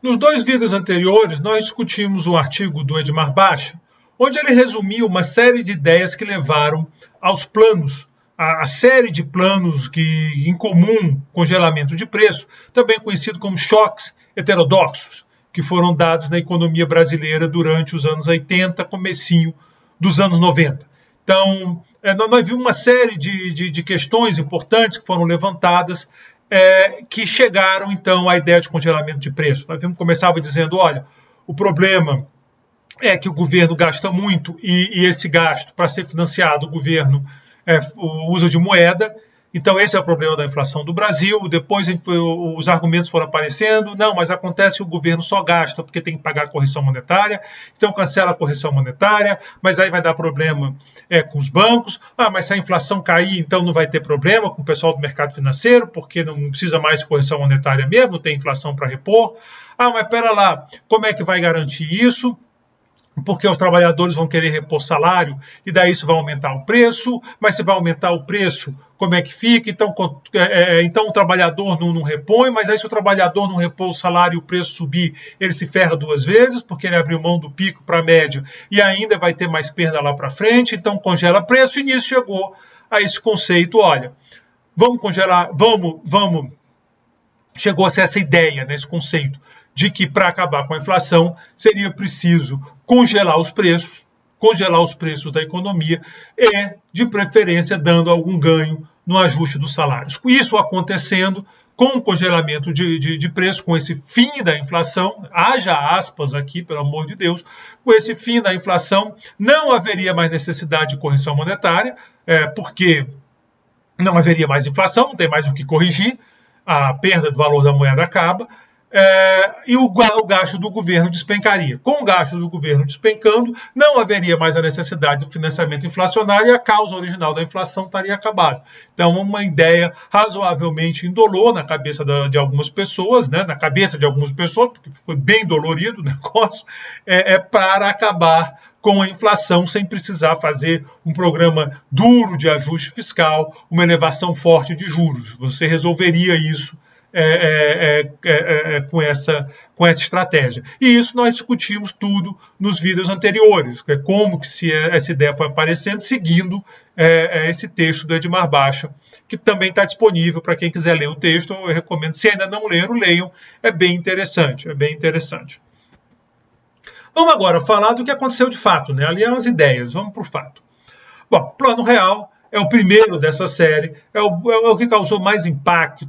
Nos dois vídeos anteriores, nós discutimos um artigo do Edmar Baixa, onde ele resumiu uma série de ideias que levaram aos planos, a série de planos que, em comum, congelamento de preço, também conhecido como choques heterodoxos, que foram dados na economia brasileira durante os anos 80, comecinho dos anos 90. Então, nós vimos uma série de questões importantes que foram levantadas que chegaram, então, à ideia de congelamento de preço. Nós começava dizendo, olha, o problema é que o governo gasta muito e esse gasto, para ser financiado, o governo usa de moeda. Então, esse é o problema da inflação do Brasil. Depois os argumentos foram aparecendo. Não, mas acontece que o governo só gasta porque tem que pagar a correção monetária. Então, cancela a correção monetária, mas aí vai dar problema com os bancos. Ah, mas se a inflação cair, então não vai ter problema com o pessoal do mercado financeiro, porque não precisa mais de correção monetária mesmo, não tem inflação para repor. Ah, mas pera lá, como é que vai garantir isso? Porque os trabalhadores vão querer repor salário e daí isso vai aumentar o preço, mas se vai aumentar o preço, como é que fica? Então o trabalhador não repõe, mas aí se o trabalhador não repor o salário e o preço subir, ele se ferra duas vezes, porque ele abriu mão do pico para a média e ainda vai ter mais perda lá para frente, então congela preço e nisso chegou a esse conceito, olha, vamos congelar, chegou-se a essa ideia, nesse conceito, de que para acabar com a inflação seria preciso congelar os preços da economia e, de preferência, dando algum ganho no ajuste dos salários. Isso acontecendo com o congelamento de preço, com esse fim da inflação, haja aspas aqui, pelo amor de Deus, com esse fim da inflação, não haveria mais necessidade de correção monetária, porque não haveria mais inflação, não tem mais o que corrigir, a perda do valor da moeda acaba, e o gasto do governo despencaria. Com o gasto do governo despencando, não haveria mais a necessidade do financiamento inflacionário e a causa original da inflação estaria acabada. Então, uma ideia razoavelmente indolor na cabeça de algumas pessoas, né, na cabeça de algumas pessoas, porque foi bem dolorido o negócio, para acabar com a inflação sem precisar fazer um programa duro de ajuste fiscal, uma elevação forte de juros. Você resolveria isso com essa estratégia. E isso nós discutimos tudo nos vídeos anteriores, como que essa ideia foi aparecendo, seguindo esse texto do Edmar Baixa, que também está disponível para quem quiser ler o texto. Eu recomendo, se ainda não leram, leiam, é bem interessante, Vamos agora falar do que aconteceu de fato, né? Ali eram as ideias, vamos para o fato. Bom, Plano Real é o primeiro dessa série, é o que causou mais impacto.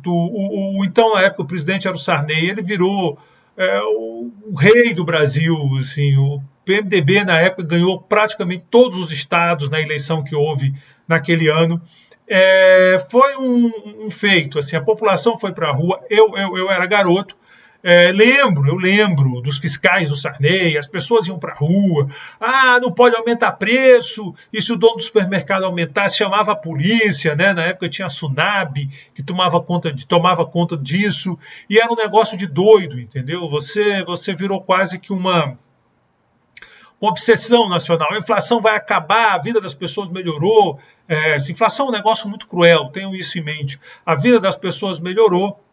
Então, na época, o presidente era o Sarney, ele virou o rei do Brasil. Assim, o PMDB, na época, ganhou praticamente todos os estados na eleição que houve naquele ano. Foi um feito, assim, a população foi para a rua, eu era garoto, eu lembro dos fiscais do Sarney, as pessoas iam para a rua, não pode aumentar preço, e se o dono do supermercado aumentasse, chamava a polícia, né? Na época tinha a Sunab, que tomava conta disso, e era um negócio de doido, entendeu? Você virou quase que uma obsessão nacional. A inflação vai acabar, a vida das pessoas melhorou, a inflação é um negócio muito cruel, tenham isso em mente, a vida das pessoas melhorou,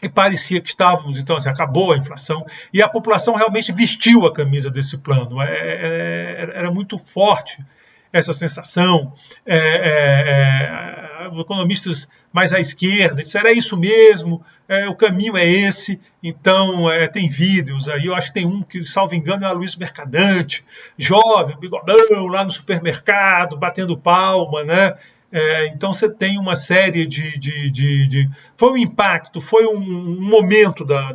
e parecia que estávamos, então, assim, acabou a inflação, e a população realmente vestiu a camisa desse plano. Era muito forte essa sensação. Os economistas mais à esquerda disseram, é isso mesmo, o caminho é esse. Então, tem vídeos aí, eu acho que tem um que, salvo engano, é a Luiz Mercadante, jovem, bigodão, lá no supermercado, batendo palma, né? Então você tem uma série foi um impacto, foi um momento da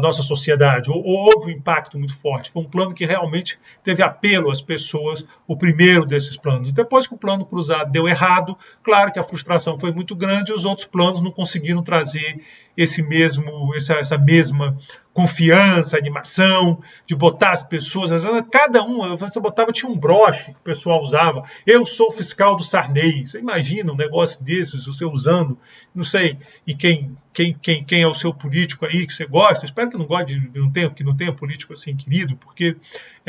nossa sociedade. Houve um impacto muito forte. Foi um plano que realmente teve apelo às pessoas, o primeiro desses planos. Depois que o plano cruzado deu errado, claro que a frustração foi muito grande e os outros planos não conseguiram trazer essa mesma confiança, animação, de botar as pessoas, cada um, você botava, tinha um broche que o pessoal usava, eu sou fiscal do Sarney, você imagina um negócio desses, você usando, não sei, e quem é o seu político aí que você gosta, espero que não goste, que não tenha político assim querido, porque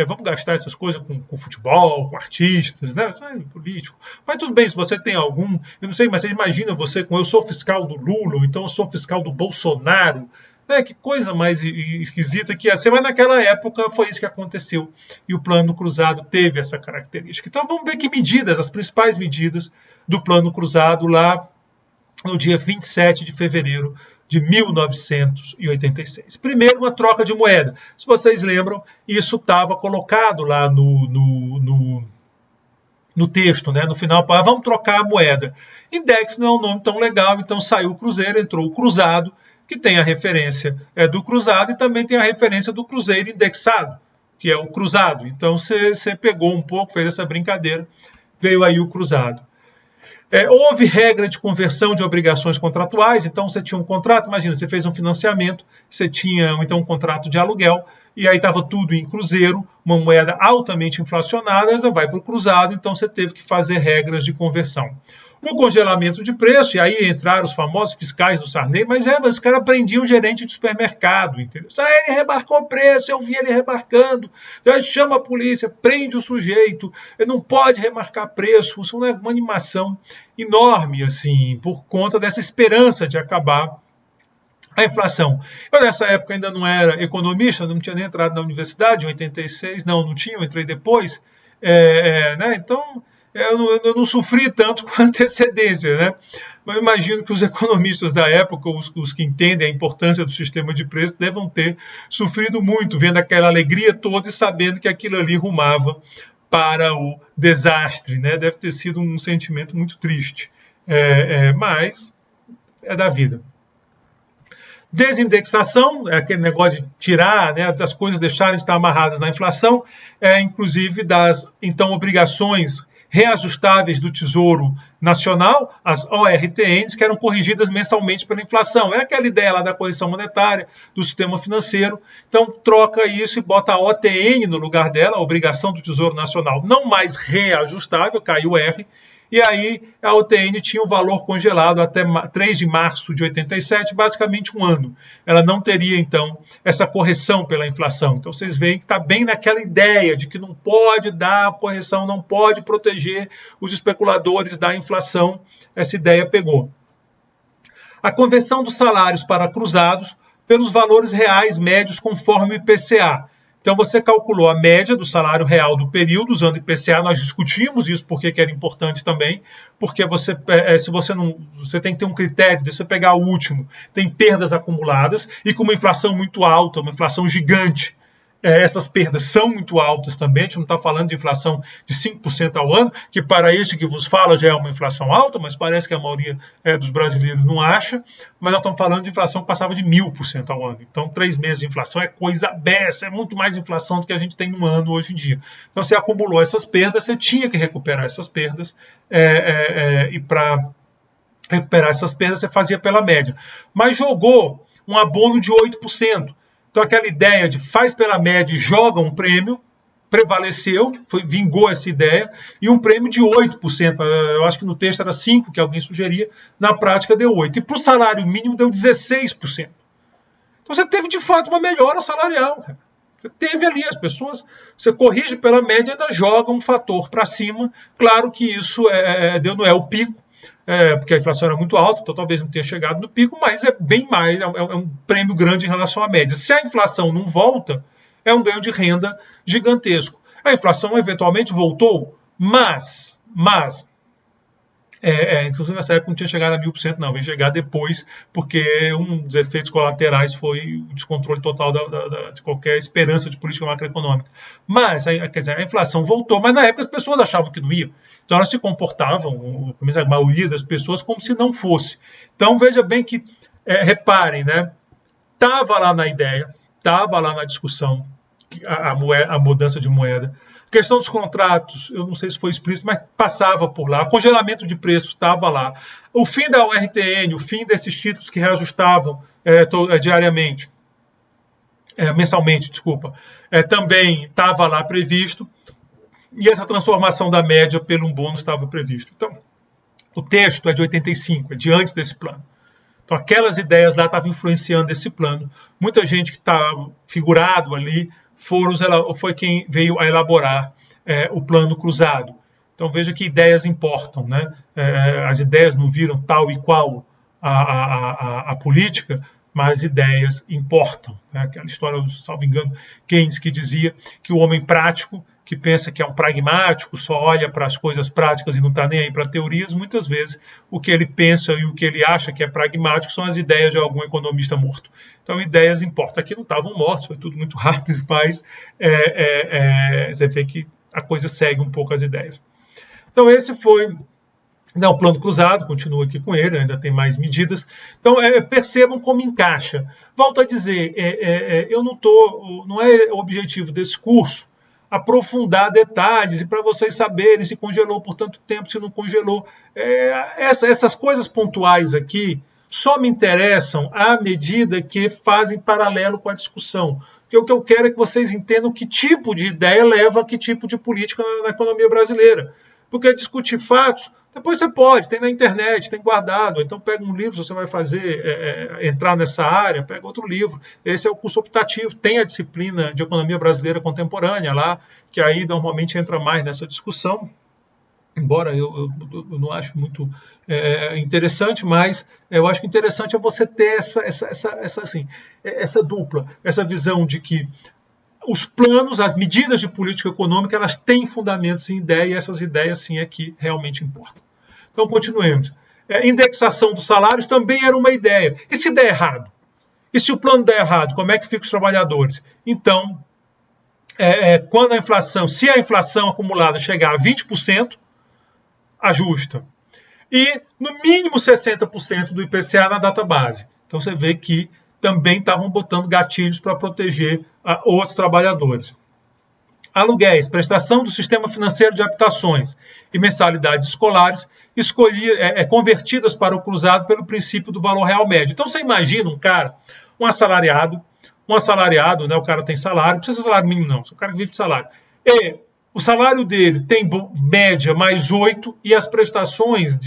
vamos gastar essas coisas com futebol, com artistas, né, político, mas tudo bem, se você tem algum, eu não sei, mas você imagina você com, eu sou fiscal do Lula, ou então eu sou fiscal do Bolsonaro, né? Que coisa mais esquisita que ia ser, mas naquela época foi isso que aconteceu. E o plano cruzado teve essa característica. Então vamos ver que medidas, as principais medidas do plano cruzado lá no dia 27 de fevereiro de 1986. Primeiro, uma troca de moeda. Se vocês lembram, isso estava colocado lá no texto, né? No final, vamos trocar a moeda. Index não é um nome tão legal, então saiu o Cruzeiro, entrou o Cruzado, que tem a referência do Cruzado e também tem a referência do Cruzeiro indexado, que é o Cruzado. Então você pegou um pouco, fez essa brincadeira, veio aí o Cruzado. Houve regra de conversão de obrigações contratuais, então você tinha um contrato, imagina, você fez um financiamento, você tinha então um contrato de aluguel, e aí estava tudo em cruzeiro, uma moeda altamente inflacionada, você vai para o cruzado, então você teve que fazer regras de conversão. O congelamento de preço, e aí entraram os famosos fiscais do Sarney, mas os caras prendiam o gerente de supermercado, entendeu? Ele remarcou o preço, eu vi ele remarcando, então chama a polícia, prende o sujeito, ele não pode remarcar preço, isso é uma animação enorme, assim, por conta dessa esperança de acabar a inflação. Eu nessa época ainda não era economista, não tinha nem entrado na universidade, em 86, não tinha, eu entrei depois, né? Então eu não sofri tanto com antecedência, né? Mas imagino que os economistas da época, os que entendem a importância do sistema de preço, devam ter sofrido muito, vendo aquela alegria toda e sabendo que aquilo ali rumava para o desastre, né? Deve ter sido um sentimento muito triste, mas é da vida. Desindexação, aquele negócio de tirar, né, as coisas deixarem de estar amarradas na inflação, inclusive das então obrigações reajustáveis do Tesouro Nacional, as ORTNs, que eram corrigidas mensalmente pela inflação. É aquela ideia lá da correção monetária, do sistema financeiro. Então, troca isso e bota a OTN no lugar dela, a obrigação do Tesouro Nacional, não mais reajustável, caiu o R, e aí a OTN tinha o valor congelado até 3 de março de 87, basicamente um ano. Ela não teria, então, essa correção pela inflação. Então vocês veem que está bem naquela ideia de que não pode dar correção, não pode proteger os especuladores da inflação. Essa ideia pegou. A conversão dos salários para cruzados pelos valores reais médios conforme o IPCA. Então você calculou a média do salário real do período usando IPCA, nós discutimos isso porque que era importante também, porque você tem que ter um critério de você pegar o último, tem perdas acumuladas e com uma inflação muito alta, uma inflação gigante. Essas perdas são muito altas também, a gente não está falando de inflação de 5% ao ano, que para este que vos fala já é uma inflação alta, mas parece que a maioria dos brasileiros não acha, mas nós estamos falando de inflação que passava de 1000% ao ano. Então, 3 meses de inflação é coisa beça, é muito mais inflação do que a gente tem no ano hoje em dia. Então, você acumulou essas perdas, você tinha que recuperar essas perdas, e para recuperar essas perdas você fazia pela média. Mas jogou um abono de 8%. Então, aquela ideia de faz pela média e joga um prêmio, prevaleceu, vingou essa ideia, e um prêmio de 8%. Eu acho que no texto era 5% que alguém sugeria, na prática deu 8%. E para o salário mínimo deu 16%. Então, você teve, de fato, uma melhora salarial. Cara. Você teve ali as pessoas, você corrige pela média e ainda joga um fator para cima. Claro que isso não é o pico, porque a inflação era muito alta, então talvez não tenha chegado no pico, mas é bem mais, é um prêmio grande em relação à média. Se a inflação não volta, é um ganho de renda gigantesco. A inflação eventualmente voltou, mas inclusive nessa época não tinha chegado a 1000%, não, veio chegar depois, porque um dos efeitos colaterais foi o descontrole total de qualquer esperança de política macroeconômica. Mas, quer dizer, a inflação voltou, mas na época as pessoas achavam que não ia. Então elas se comportavam, pelo menos a maioria das pessoas, como se não fosse. Então veja bem que, reparem, né? Estava lá na ideia, estava lá na discussão a mudança de moeda. A questão dos contratos, eu não sei se foi explícito, mas passava por lá. O congelamento de preços estava lá. O fim da URTN, o fim desses títulos que reajustavam diariamente, mensalmente, desculpa, também estava lá previsto. E essa transformação da média pelo um bônus estava previsto. Então, o texto é de 85, é de antes desse plano. Então, aquelas ideias lá estavam influenciando esse plano. Muita gente que está figurado ali foi quem veio a elaborar o plano cruzado. Então, veja que ideias importam, né? As ideias não viram tal e qual a política, mas ideias importam. Né? Aquela história, salvo engano, Keynes, que dizia que o homem prático, que pensa que é um pragmático, só olha para as coisas práticas e não está nem aí para teorias, muitas vezes o que ele pensa e o que ele acha que é pragmático são as ideias de algum economista morto. Então, ideias importam. Aqui não estavam mortos, foi tudo muito rápido, mas você vê que a coisa segue um pouco as ideias. Então, esse foi o plano cruzado, continuo aqui com ele, ainda tem mais medidas. Então, percebam como encaixa. Volto a dizer, eu não é o objetivo desse curso aprofundar detalhes e para vocês saberem se congelou por tanto tempo, se não congelou. Essas coisas pontuais aqui só me interessam à medida que fazem paralelo com a discussão. Porque o que eu quero é que vocês entendam que tipo de ideia leva a que tipo de política na economia brasileira. Porque discutir fatos, depois você pode, tem na internet, tem guardado. Então pega um livro, se você vai fazer, entrar nessa área, pega outro livro. Esse é o curso optativo, tem a disciplina de economia brasileira contemporânea lá, que aí normalmente entra mais nessa discussão. Embora eu não acho muito interessante, mas eu acho que interessante é você ter essa dupla, essa visão de que os planos, as medidas de política econômica, elas têm fundamentos em ideia, e essas ideias sim é que realmente importam. Então, continuemos. Indexação dos salários também era uma ideia. E se der errado? E se o plano der errado, como é que ficam os trabalhadores? Então, quando se a inflação acumulada chegar a 20%, ajusta. E, no mínimo, 60% do IPCA na data base. Então, você vê que também estavam botando gatilhos para proteger os trabalhadores. Aluguéis, prestação do sistema financeiro de habitações e mensalidades escolares convertidas para o cruzado pelo princípio do valor real médio. Então você imagina um assalariado, né, o cara tem salário, não precisa ser salário mínimo não, o cara que vive de salário. E o salário dele tem média mais 8 e as prestações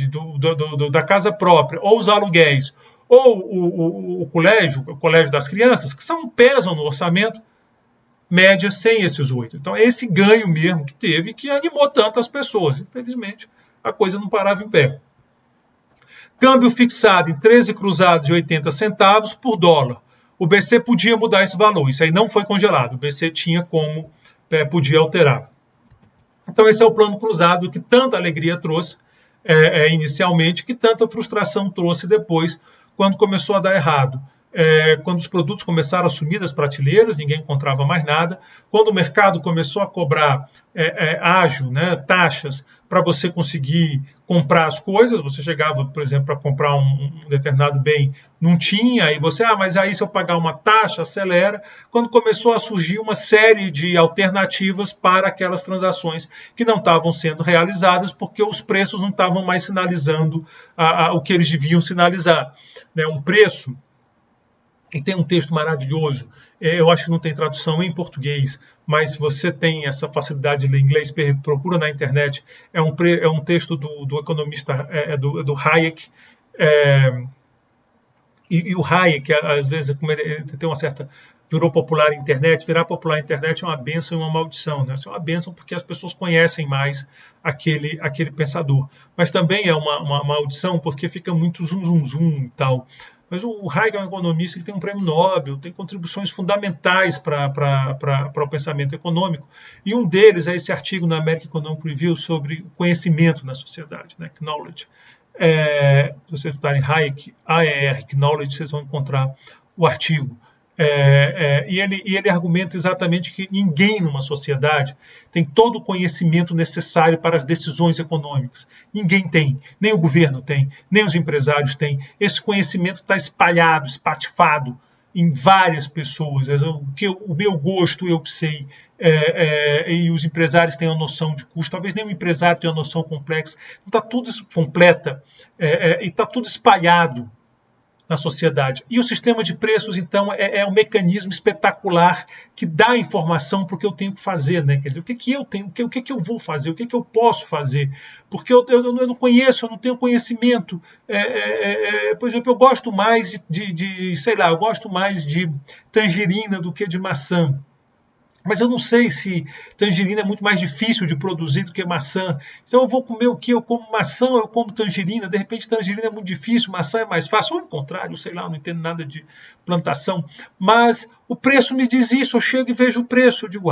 da casa própria ou os aluguéis ou o colégio das crianças, que pesam no orçamento, média sem esses 8. Então, é esse ganho mesmo que teve que animou tantas pessoas. Infelizmente, a coisa não parava em pé. Câmbio fixado em 13 cruzados e 80 centavos por dólar. O BC podia mudar esse valor. Isso aí não foi congelado. O BC tinha como, podia alterar. Então, esse é o plano cruzado que tanta alegria trouxe inicialmente, que tanta frustração trouxe depois, quando começou a dar errado. Quando os produtos começaram a sumir das prateleiras, ninguém encontrava mais nada. Quando o mercado começou a cobrar ágio, né, taxas, para você conseguir comprar as coisas, você chegava, por exemplo, para comprar um determinado bem, não tinha, aí você, mas aí se eu pagar uma taxa, acelera. Quando começou a surgir uma série de alternativas para aquelas transações que não estavam sendo realizadas, porque os preços não estavam mais sinalizando o que eles deviam sinalizar. Um preço. E tem um texto maravilhoso, eu acho que não tem tradução em português, mas se você tem essa facilidade de ler inglês, procura na internet, é um texto do economista, do Hayek, e o Hayek, às vezes, como ele tem uma certa... virou popular na internet, virar popular na internet é uma bênção e uma maldição. Né? É uma bênção porque as pessoas conhecem mais aquele pensador, mas também é uma maldição porque fica muito zum e tal. Mas o Hayek é um economista que tem um prêmio Nobel, tem contribuições fundamentais para o pensamento econômico. E um deles é esse artigo na American Economic Review sobre conhecimento na sociedade, né? Knowledge. Se vocês escutarem Hayek, AER, Knowledge, vocês vão encontrar o artigo. E ele argumenta exatamente que ninguém numa sociedade tem todo o conhecimento necessário para as decisões econômicas. Ninguém tem, nem o governo tem, nem os empresários têm. Esse conhecimento está espalhado, espatifado em várias pessoas. O meu gosto eu sei, e os empresários têm a noção de custo. Talvez nem o empresário tenha uma noção complexa. Está tudo completa e está tudo espalhado na sociedade. E o sistema de preços, então, é um mecanismo espetacular que dá informação para o que eu tenho que fazer, né? Quer dizer, o que eu tenho, o que eu vou fazer, o que eu posso fazer, porque eu não conheço, eu não tenho conhecimento. Por exemplo, eu gosto mais eu gosto mais de tangerina do que de maçã. Mas eu não sei se tangerina é muito mais difícil de produzir do que maçã. Então eu vou comer o quê? Eu como maçã ou eu como tangerina? De repente tangerina é muito difícil, maçã é mais fácil. Ou ao contrário, sei lá, eu não entendo nada de plantação. Mas o preço me diz isso. Eu chego e vejo o preço. Eu digo,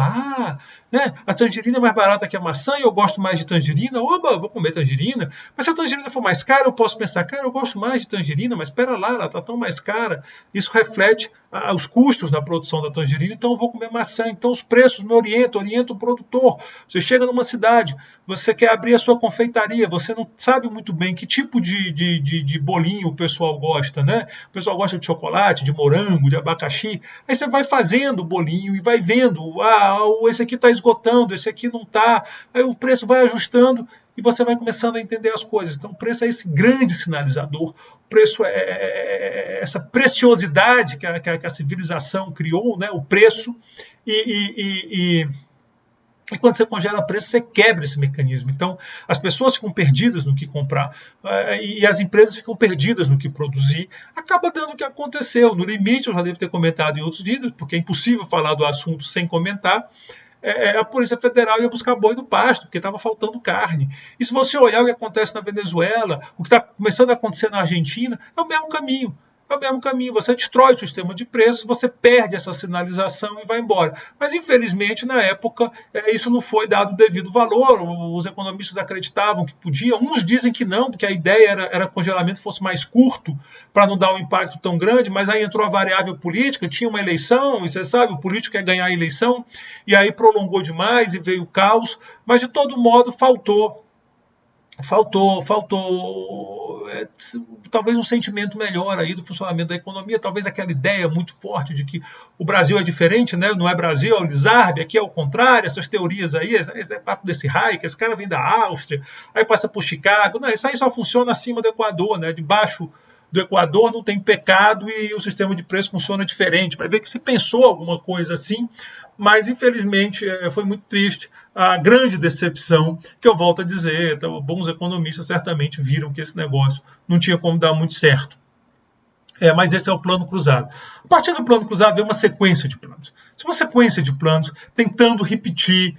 né, a tangerina é mais barata que a maçã e eu gosto mais de tangerina. Oba, vou comer tangerina. Mas se a tangerina for mais cara, eu posso pensar, cara, eu gosto mais de tangerina, mas espera lá, ela está tão mais cara. Isso reflete os custos na produção da tangerina, então eu vou comer maçã. Então os preços me orientam o produtor. Você chega numa cidade, você quer abrir a sua confeitaria, você não sabe muito bem que tipo de bolinho o pessoal gosta, né? O pessoal gosta de chocolate, de morango, de abacaxi. Aí você vai fazendo o bolinho e vai vendo, esse aqui está esgotando, esse aqui não está. Aí o preço vai ajustando e você vai começando a entender as coisas. Então, o preço é esse grande sinalizador, o preço é essa preciosidade que a civilização criou, né? O preço, e quando você congela preço, você quebra esse mecanismo. Então, as pessoas ficam perdidas no que comprar e as empresas ficam perdidas no que produzir. Acaba dando o que aconteceu. No limite, eu já devo ter comentado em outros vídeos, porque é impossível falar do assunto sem comentar. A Polícia Federal ia buscar boi no pasto, porque estava faltando carne. E se você olhar o que acontece na Venezuela, o que está começando a acontecer na Argentina, é o mesmo caminho. É o mesmo caminho. Você destrói o sistema de preços, você perde essa sinalização e vai embora. Mas, infelizmente, na época, isso não foi dado o devido valor. Os economistas acreditavam que podia. Uns dizem que não, porque a ideia era que o congelamento fosse mais curto, para não dar um impacto tão grande, mas aí entrou a variável política, tinha uma eleição, e você sabe, o político quer ganhar a eleição, e aí prolongou demais e veio o caos. Mas, de todo modo, faltou talvez um sentimento melhor aí do funcionamento da economia, talvez aquela ideia muito forte de que o Brasil é diferente, né? Não é Brasil, é o Lizarbe, aqui é o contrário, essas teorias aí, esse é papo desse Hayek, esse cara vem da Áustria, aí passa por Chicago, não, isso aí só funciona acima do Equador, né? Debaixo do Equador não tem pecado e o sistema de preço funciona diferente. Vai ver que se pensou alguma coisa assim, mas infelizmente foi muito triste. A grande decepção, que eu volto a dizer, então, bons economistas certamente viram que esse negócio não tinha como dar muito certo. Mas esse é o plano cruzado. A partir do plano cruzado vem uma sequência de planos. Uma sequência de planos tentando repetir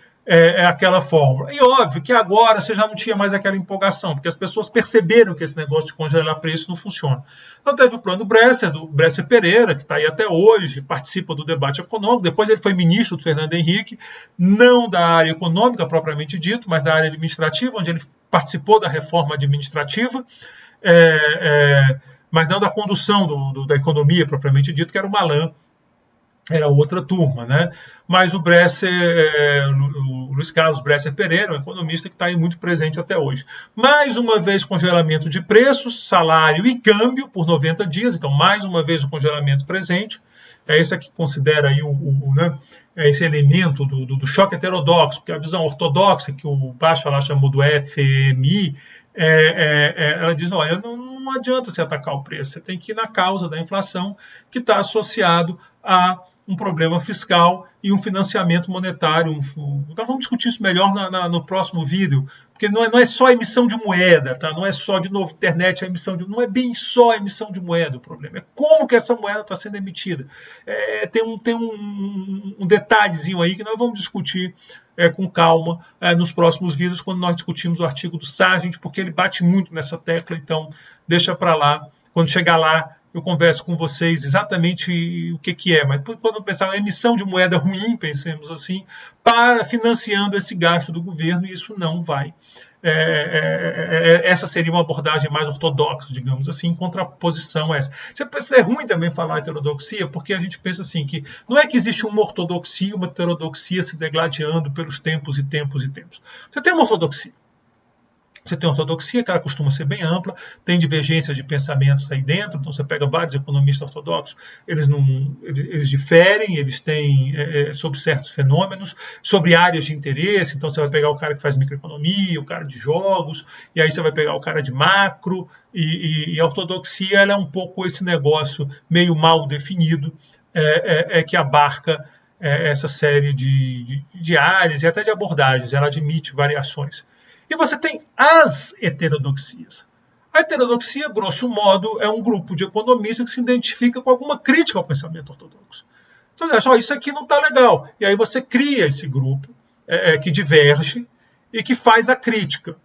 aquela fórmula. E óbvio que agora você já não tinha mais aquela empolgação, porque as pessoas perceberam que esse negócio de congelar preço não funciona. Então teve o plano Bresser, do Bresser Pereira, que está aí até hoje, participa do debate econômico. Depois ele foi ministro do Fernando Henrique, não da área econômica propriamente dito, mas da área administrativa, onde ele participou da reforma administrativa, mas não da condução da economia propriamente dito, que era o Malan, era outra turma, né? Mas o Bresser, o Luiz Carlos Bresser Pereira, um economista que está aí muito presente até hoje. Mais uma vez, congelamento de preços, salário e câmbio por 90 dias, então mais uma vez o congelamento presente. É esse aqui que considera aí né, esse elemento do choque heterodoxo, porque a visão ortodoxa, que o Bacha lá chamou do FMI, ela diz, olha, não adianta você atacar o preço, você tem que ir na causa da inflação, que está associado a um problema fiscal e um financiamento monetário. Então vamos discutir isso melhor no próximo vídeo, porque não é só a emissão de moeda, tá? Não é só, de novo, internet, não é bem só a emissão de moeda o problema, é como que essa moeda está sendo emitida. Tem um detalhezinho aí que nós vamos discutir com calma nos próximos vídeos, quando nós discutimos o artigo do Sargent, porque ele bate muito nessa tecla, então deixa para lá, quando chegar lá, eu converso com vocês exatamente o que é, mas depois vamos pensar na emissão de moeda ruim, pensemos assim, para financiando esse gasto do governo, e isso não vai. Essa seria uma abordagem mais ortodoxa, digamos assim, em contraposição a essa. É ruim também falar heterodoxia, porque a gente pensa assim, que não é que existe uma ortodoxia, uma heterodoxia se degladiando pelos tempos e tempos e tempos. Você tem uma ortodoxia. Você tem ortodoxia, que ela costuma ser bem ampla, tem divergências de pensamentos aí dentro, então você pega vários economistas ortodoxos, eles diferem, eles têm sobre certos fenômenos, sobre áreas de interesse, então você vai pegar o cara que faz microeconomia, o cara de jogos, e aí você vai pegar o cara de macro, e a ortodoxia ela é um pouco esse negócio meio mal definido, que abarca essa série de áreas e até de abordagens, ela admite variações. E você tem as heterodoxias. A heterodoxia, grosso modo, é um grupo de economistas que se identifica com alguma crítica ao pensamento ortodoxo. Então, acha, isso aqui não está legal. E aí você cria esse grupo que diverge e que faz a crítica.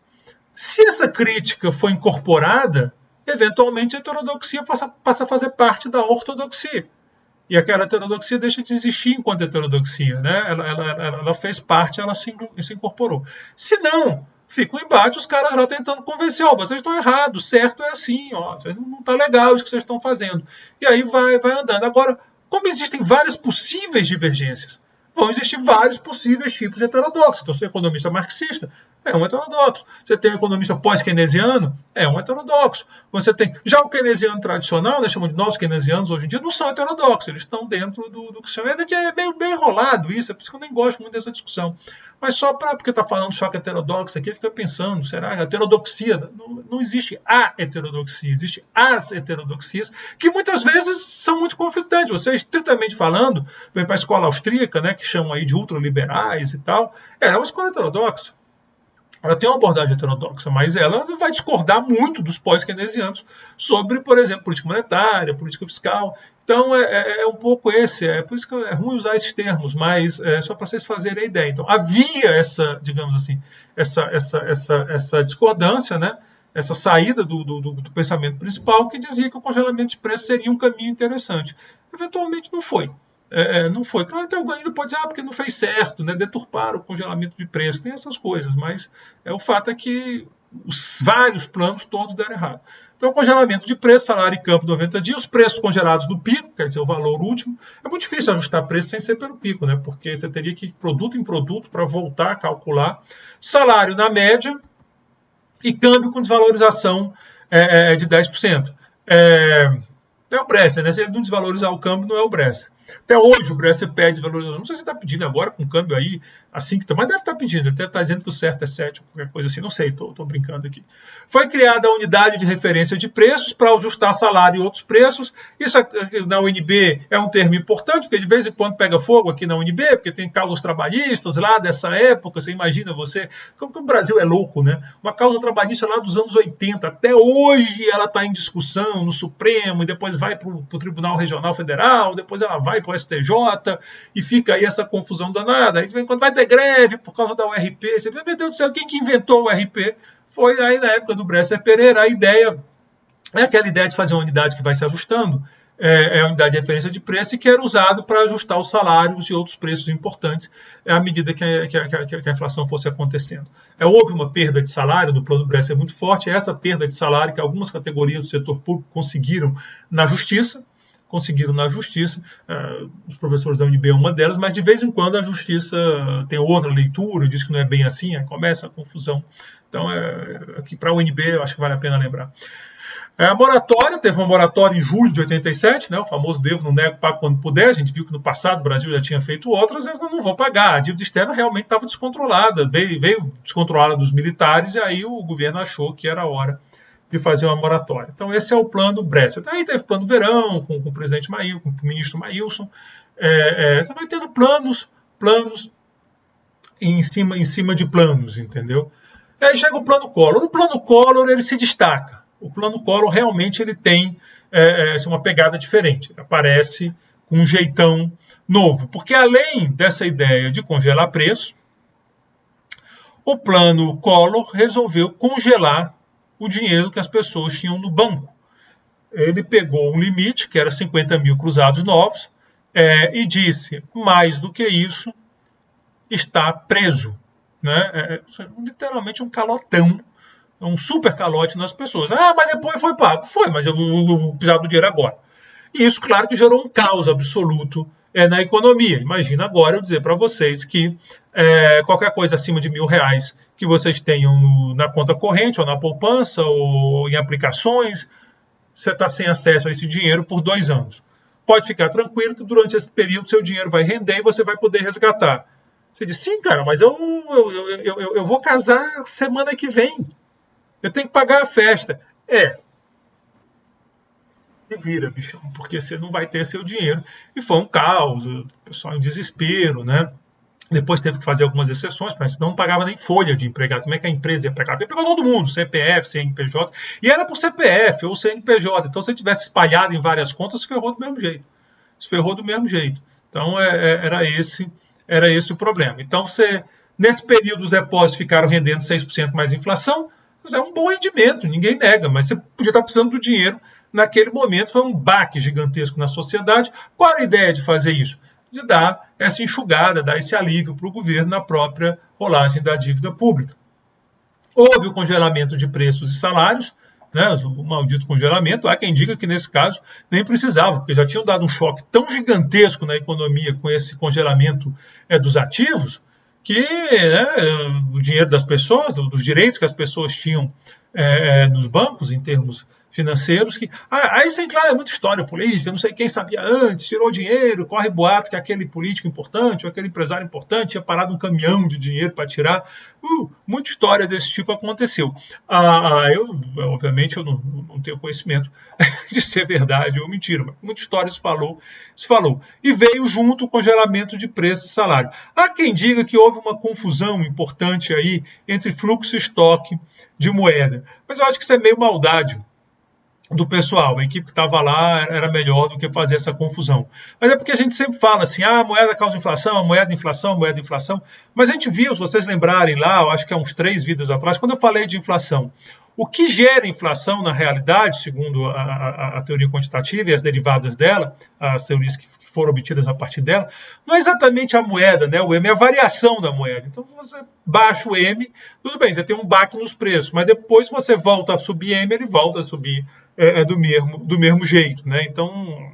Se essa crítica for incorporada, eventualmente a heterodoxia passa a fazer parte da ortodoxia. E aquela heterodoxia deixa de existir enquanto heterodoxia, né? Ela fez parte, ela se incorporou. Se não, fica um embate, os caras lá tentando convencer, vocês estão errados, certo é assim, não está legal isso que vocês estão fazendo. E aí vai andando. Agora, como existem várias possíveis divergências, vão existir vários possíveis tipos de heterodoxo. Então, você é economista marxista, é um heterodoxo. Você tem um economista pós-keynesiano, é um heterodoxo. Você tem já o keynesiano tradicional, né, chamam de novos keynesianos hoje em dia, não são heterodoxos, eles estão dentro do que se chama. É meio bem enrolado isso, é por isso que eu nem gosto muito dessa discussão. Mas só porque está falando choque heterodoxo aqui, fica pensando, será que a heterodoxia? Não existe a heterodoxia, existe as heterodoxias, que muitas vezes são muito conflitantes. Você, estritamente falando, vem para a escola austríaca, né, que chamam aí de ultraliberais e tal, ela é uma escola heterodoxa. Ela tem uma abordagem heterodoxa, mas ela vai discordar muito dos pós-keynesianos sobre, por exemplo, política monetária, política fiscal. Então, é um pouco por isso que é ruim usar esses termos, mas só para vocês fazerem a ideia. Então, havia essa, digamos assim, essa discordância, né? Essa saída do pensamento principal que dizia que o congelamento de preços seria um caminho interessante. Eventualmente não foi. Não foi. Claro que alguém ainda pode dizer, porque não fez certo, né? Deturparam o congelamento de preço, tem essas coisas, mas o fato é que os vários planos todos deram errado. Então, o congelamento de preço, salário e campo 90 dias, os preços congelados do pico, quer dizer, o valor último, é muito difícil ajustar preço sem ser pelo pico, né? Porque você teria que ir produto em produto para voltar a calcular. Salário na média e câmbio com desvalorização de 10%. É o Bresser, né? Se ele não desvalorizar o câmbio, não é o Bresser. Até hoje o Bresser pede valorização. Não sei se ele está pedindo agora com o câmbio aí, assim que mas deve estar pedindo. Ele deve estar dizendo que o certo é 7, ou qualquer coisa assim. Não sei, estou brincando aqui. Foi criada a unidade de referência de preços para ajustar salário e outros preços. Isso na UNB é um termo importante, porque de vez em quando pega fogo aqui na UNB, porque tem causas trabalhistas lá dessa época. Você imagina como o Brasil é louco, né? Uma causa trabalhista lá dos anos 80, até hoje ela está em discussão no Supremo, e depois vai para o Tribunal Regional Federal, depois ela vai para o STJ, e fica aí essa confusão danada. Aí, quando vai ter greve por causa da URP, você vê, meu Deus do céu, quem que inventou o URP? Foi aí na época do Bresser Pereira. A ideia é aquela ideia de fazer uma unidade que vai se ajustando, a unidade de referência de preço, e que era usado para ajustar os salários e outros preços importantes à medida que a inflação fosse acontecendo. Houve uma perda de salário no plano Bresser muito forte, essa perda de salário que algumas categorias do setor público conseguiram na justiça, os professores da UNB é uma delas, mas de vez em quando a justiça tem outra leitura, diz que não é bem assim, começa a confusão. Então, aqui para a UNB, eu acho que vale a pena lembrar. A moratória, teve uma moratória em julho de 87, né, o famoso devo, não nego, pago quando puder. A gente viu que no passado o Brasil já tinha feito outras, eles não vão pagar. A dívida externa realmente estava descontrolada, veio descontrolada dos militares, e aí o governo achou que era a hora de fazer uma moratória. Então, esse é o plano Bresser. Aí teve plano Verão, com o presidente Maílson, com o ministro Maílson. Você vai tendo planos em cima de planos, entendeu? E aí chega o plano Collor. O plano Collor, ele se destaca. O plano Collor realmente ele tem uma pegada diferente. Ele aparece com um jeitão novo. Porque além dessa ideia de congelar preço, o plano Collor resolveu congelar o dinheiro que as pessoas tinham no banco. Ele pegou um limite, que era 50 mil cruzados novos, e disse, mais do que isso, está preso. Né? Literalmente um calotão, um super calote nas pessoas. Mas depois foi pago. Foi, mas eu precisava do dinheiro agora. E isso, claro, que gerou um caos absoluto na economia. Imagina agora eu dizer para vocês que qualquer coisa acima de R$1.000 que vocês tenham na conta corrente, ou na poupança, ou em aplicações, você está sem acesso a esse dinheiro por 2 anos. Pode ficar tranquilo que durante esse período seu dinheiro vai render e você vai poder resgatar. Você diz, sim, cara, mas eu vou casar semana que vem. Eu tenho que pagar a festa. Se vira, bichão, porque você não vai ter seu dinheiro. E foi um caos, o pessoal em desespero, né? Depois teve que fazer algumas exceções, mas não pagava nem folha de empregado. Como é que a empresa ia pagar? Porque pegou todo mundo, CPF, CNPJ, e era por CPF ou CNPJ. Então, se você tivesse espalhado em várias contas, se ferrou do mesmo jeito. Então, era esse o problema. Então, nesse período, os depósitos ficaram rendendo 6% mais inflação, é um bom rendimento, ninguém nega, mas você podia estar precisando do dinheiro naquele momento, foi um baque gigantesco na sociedade. Qual era a ideia de fazer isso? De dar essa enxugada, dar esse alívio para o governo na própria rolagem da dívida pública. Houve o congelamento de preços e salários, né, o maldito congelamento. Há quem diga que nesse caso nem precisava, porque já tinham dado um choque tão gigantesco na economia com esse congelamento dos ativos, que o dinheiro das pessoas, dos direitos que as pessoas tinham nos bancos, em termos financeiros, que aí sem claro, é muita história política, não sei quem sabia antes, tirou dinheiro, corre boatos que aquele político importante ou aquele empresário importante tinha parado um caminhão de dinheiro para tirar. Muita história desse tipo aconteceu. Obviamente, eu não tenho conhecimento de ser verdade ou mentira, mas muita história se falou. E veio junto o congelamento de preço e salário. Há quem diga que houve uma confusão importante aí entre fluxo e estoque de moeda, mas eu acho que isso é meio maldade do pessoal, a equipe que estava lá era melhor do que fazer essa confusão. Mas é porque a gente sempre fala assim, a moeda causa inflação, a moeda inflação, a moeda inflação. Mas a gente viu, se vocês lembrarem lá, eu acho que há uns 3 vídeos atrás, quando eu falei de inflação, o que gera inflação na realidade, segundo a teoria quantitativa e as derivadas dela, as teorias que foram obtidas a partir dela, não é exatamente a moeda, né? O M é a variação da moeda. Então, você baixa o M, tudo bem, você tem um baque nos preços, mas depois você volta a subir M, ele volta a subir do mesmo jeito, né? Então,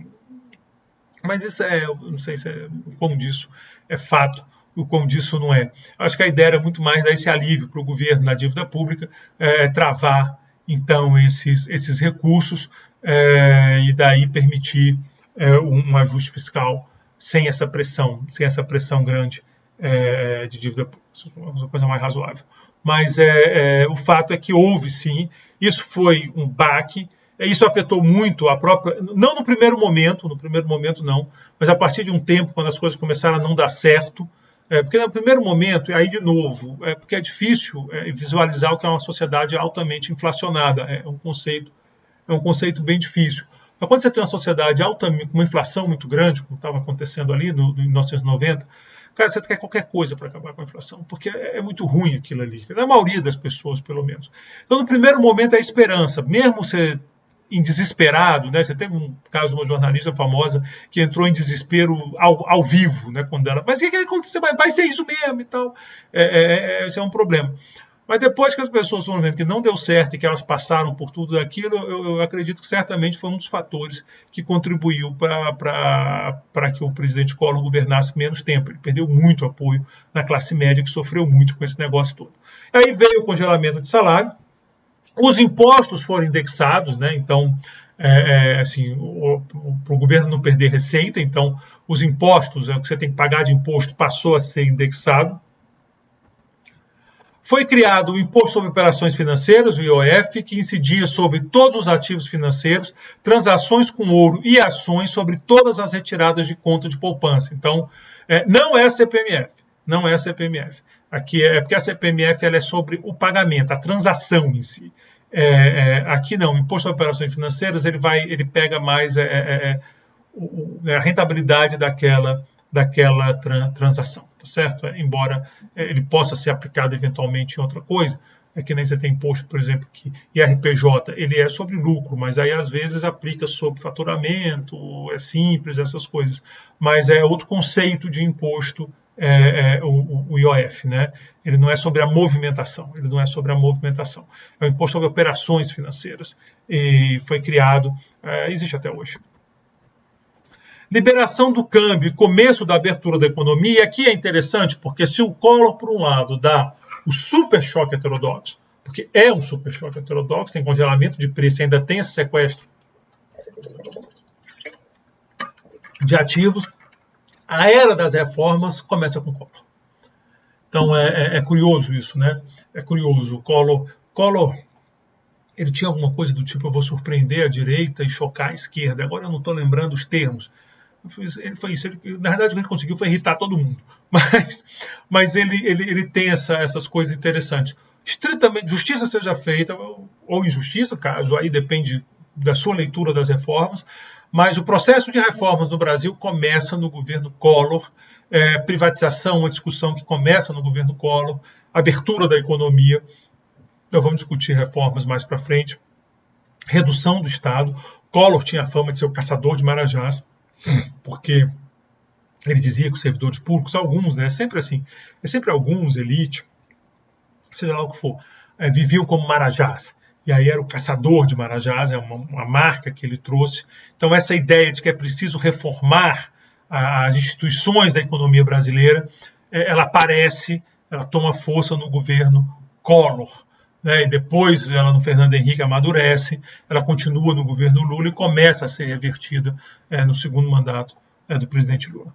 mas isso eu não sei se o quão disso é fato, o quão disso não é. Acho que a ideia era muito mais dar esse alívio para o governo na dívida pública, travar, então, esses recursos e daí permitir um ajuste fiscal sem essa pressão grande de dívida pública, uma coisa mais razoável. Mas o fato é que houve, sim, isso foi um baque. Isso afetou muito a própria, não no primeiro momento não, mas a partir de um tempo, quando as coisas começaram a não dar certo, porque no primeiro momento, aí de novo, porque é difícil visualizar o que é uma sociedade altamente inflacionada, é um conceito bem difícil. Mas quando você tem uma sociedade altamente, com uma inflação muito grande, como estava acontecendo ali em 1990, cara, você quer qualquer coisa para acabar com a inflação, porque é muito ruim aquilo ali, na maioria das pessoas, pelo menos. Então, no primeiro momento, é a esperança, mesmo você em desesperado, né? Você teve um caso de uma jornalista famosa que entrou em desespero ao vivo, né? Quando ela, mas o que aconteceu? Vai ser isso mesmo e tal. Esse é um problema. Mas depois que as pessoas foram vendo que não deu certo e que elas passaram por tudo aquilo, eu acredito que certamente foi um dos fatores que contribuiu para que o presidente Collor governasse menos tempo. Ele perdeu muito apoio na classe média, que sofreu muito com esse negócio todo. Aí veio o congelamento de salário. Os impostos foram indexados, né? Então, assim, para o governo não perder receita, então os impostos, o que você tem que pagar de imposto, passou a ser indexado. Foi criado o Imposto sobre Operações Financeiras, o IOF, que incidia sobre todos os ativos financeiros, transações com ouro e ações sobre todas as retiradas de conta de poupança. Então, não é CPMF, não é CPMF. Aqui porque a CPMF ela é sobre o pagamento, a transação em si. Aqui não, o Imposto sobre Operações Financeiras ele pega mais a rentabilidade daquela transação, tá certo? Embora ele possa ser aplicado eventualmente em outra coisa, que nem você tem imposto, por exemplo, que IRPJ, ele é sobre lucro, mas aí às vezes aplica sobre faturamento, é simples, essas coisas. Mas é outro conceito de imposto, o IOF, né? Ele não é sobre a movimentação, É um imposto sobre operações financeiras e foi criado, existe até hoje. Liberação do câmbio e começo da abertura da economia. E aqui é interessante, porque se o Collor, por um lado, dá o super choque heterodoxo, porque é um super choque heterodoxo, tem congelamento de preço e ainda tem esse sequestro de ativos, a era das reformas começa com o Collor. Então é curioso isso, né? É curioso. O Collor ele tinha alguma coisa do tipo, eu vou surpreender a direita e chocar a esquerda. Agora eu não estou lembrando os termos. Ele foi isso. Na verdade, o que ele conseguiu foi irritar todo mundo. Mas ele tem essas coisas interessantes. Estritamente, justiça seja feita, ou injustiça, caso aí depende da sua leitura das reformas, Mas o processo de reformas no Brasil começa no governo Collor, privatização, uma discussão que começa no governo Collor, abertura da economia, nós vamos discutir reformas mais para frente, redução do Estado. Collor tinha a fama de ser o caçador de marajás, porque ele dizia que os servidores públicos, alguns, né, sempre assim, sempre alguns, elite, seja lá o que for, viviam como marajás. E aí era o caçador de marajás, é uma marca que ele trouxe. Então essa ideia de que é preciso reformar as instituições da economia brasileira, ela aparece, ela toma força no governo Collor, né? E depois ela no Fernando Henrique amadurece, ela continua no governo Lula e começa a ser revertida no segundo mandato do presidente Lula.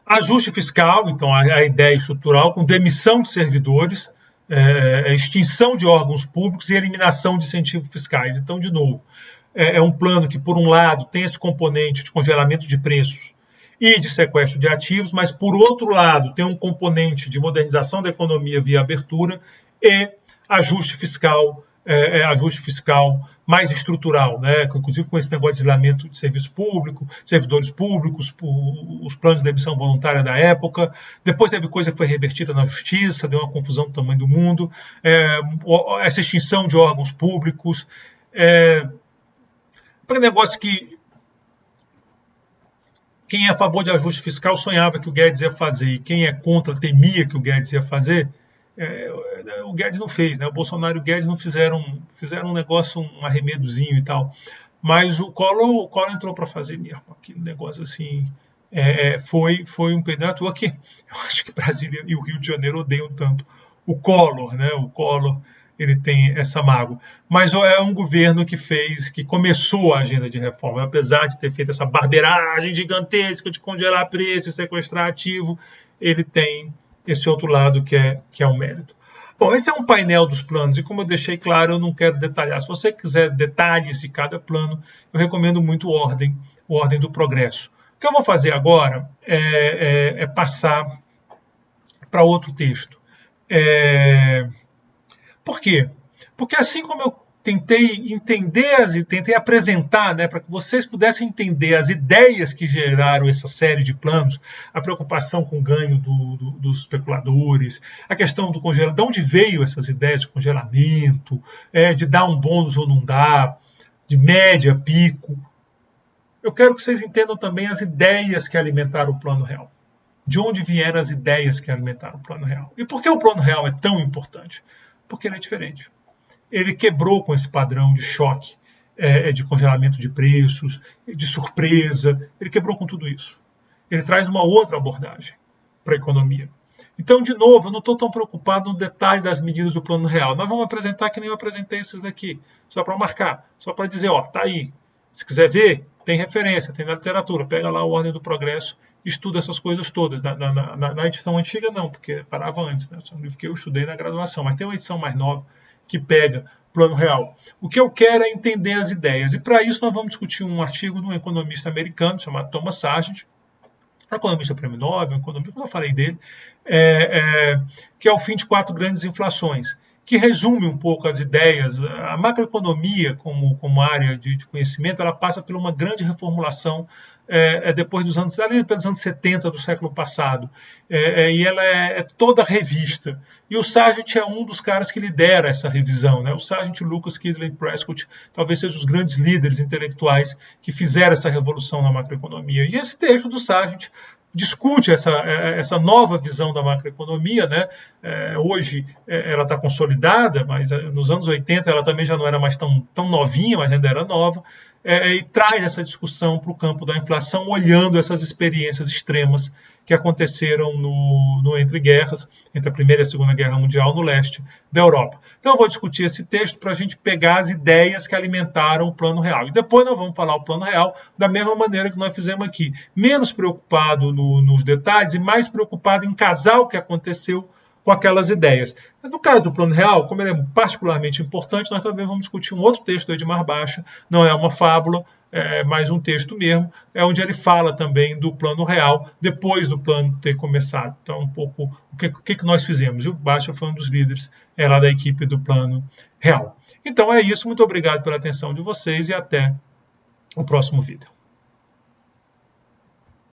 Ajuste fiscal, então a ideia estrutural, com demissão de servidores, extinção de órgãos públicos e eliminação de incentivos fiscais. Então, de novo, é um plano que, por um lado, tem esse componente de congelamento de preços e de sequestro de ativos, mas, por outro lado, tem um componente de modernização da economia via abertura e ajuste fiscal mais estrutural, né? Inclusive com esse negócio de isolamento de serviço público, servidores públicos, os planos de demissão voluntária da época. Depois teve coisa que foi revertida na justiça, deu uma confusão do tamanho do mundo. Essa extinção de órgãos públicos. Para negócio que quem é a favor de ajuste fiscal sonhava que o Guedes ia fazer, e quem é contra temia que o Guedes ia fazer. O Guedes não fez, né? O Bolsonaro e o Guedes não fizeram um negócio, um arremedozinho e tal. Mas o Collor entrou para fazer mesmo. Aquele negócio assim, foi um pedaço aqui. Eu acho que Brasília e o Rio de Janeiro odeiam tanto o Collor, né? O Collor, ele tem essa mágoa. Mas é um governo que começou a agenda de reforma, apesar de ter feito essa barbeiragem gigantesca de congelar preços, sequestrar ativo, ele tem esse outro lado que é o mérito. Bom, esse é um painel dos planos, e como eu deixei claro, eu não quero detalhar. Se você quiser detalhes de cada plano, eu recomendo muito o Ordem do Progresso. O que eu vou fazer agora é passar para outro texto. Por quê? Porque assim como eu tentei apresentar, né, para que vocês pudessem entender as ideias que geraram essa série de planos, a preocupação com o ganho dos especuladores, a questão do congelamento, de onde veio essas ideias de congelamento, de dar um bônus ou não dar, de média, pico. Eu quero que vocês entendam também as ideias que alimentaram o Plano Real. De onde vieram as ideias que alimentaram o Plano Real. E por que o Plano Real é tão importante? Porque ele é diferente. Ele quebrou com esse padrão de choque, de congelamento de preços, de surpresa. Ele quebrou com tudo isso. Ele traz uma outra abordagem para a economia. Então, de novo, eu não estou tão preocupado no detalhe das medidas do Plano Real. Nós vamos apresentar que nem eu apresentei esses daqui, só para marcar, só para dizer, tá aí. Se quiser ver, tem referência, tem na literatura. Pega lá a Ordem do Progresso, estuda essas coisas todas. Na edição antiga, não, porque parava antes. Né? É um livro que eu estudei na graduação, mas tem uma edição mais nova que pega Plano Real. O que eu quero é entender as ideias. E para isso nós vamos discutir um artigo de um economista americano chamado Thomas Sargent, um economista prêmio Nobel, um economista, como eu falei dele, que é o fim de 4 grandes inflações, que resume um pouco as ideias. A macroeconomia, como área de conhecimento, ela passa por uma grande reformulação depois dos anos 70 do século passado. E ela é toda revista. E o Sargent é um dos caras que lidera essa revisão. Né? O Sargent, Lucas, Kidley e Prescott talvez sejam os grandes líderes intelectuais que fizeram essa revolução na macroeconomia. E esse texto do Sargent discute essa nova visão da macroeconomia, né? Hoje ela está consolidada, mas nos anos 80 ela também já não era mais tão novinha, mas ainda era nova, e traz essa discussão para o campo da inflação, olhando essas experiências extremas que aconteceram no entre guerras, entre a Primeira e a Segunda Guerra Mundial, no leste da Europa. Então eu vou discutir esse texto para a gente pegar as ideias que alimentaram o Plano Real. E depois nós vamos falar o Plano Real da mesma maneira que nós fizemos aqui. Menos preocupado nos detalhes e mais preocupado em casar o que aconteceu com aquelas ideias. No caso do Plano Real, como ele é particularmente importante, nós também vamos discutir um outro texto do Edmar Baixa, não é uma fábula, mais um texto mesmo, onde ele fala também do plano real, depois do plano ter começado. Então, um pouco o que nós fizemos. E o Baixa foi um dos líderes lá da equipe do plano real. Então é isso, muito obrigado pela atenção de vocês e até o próximo vídeo.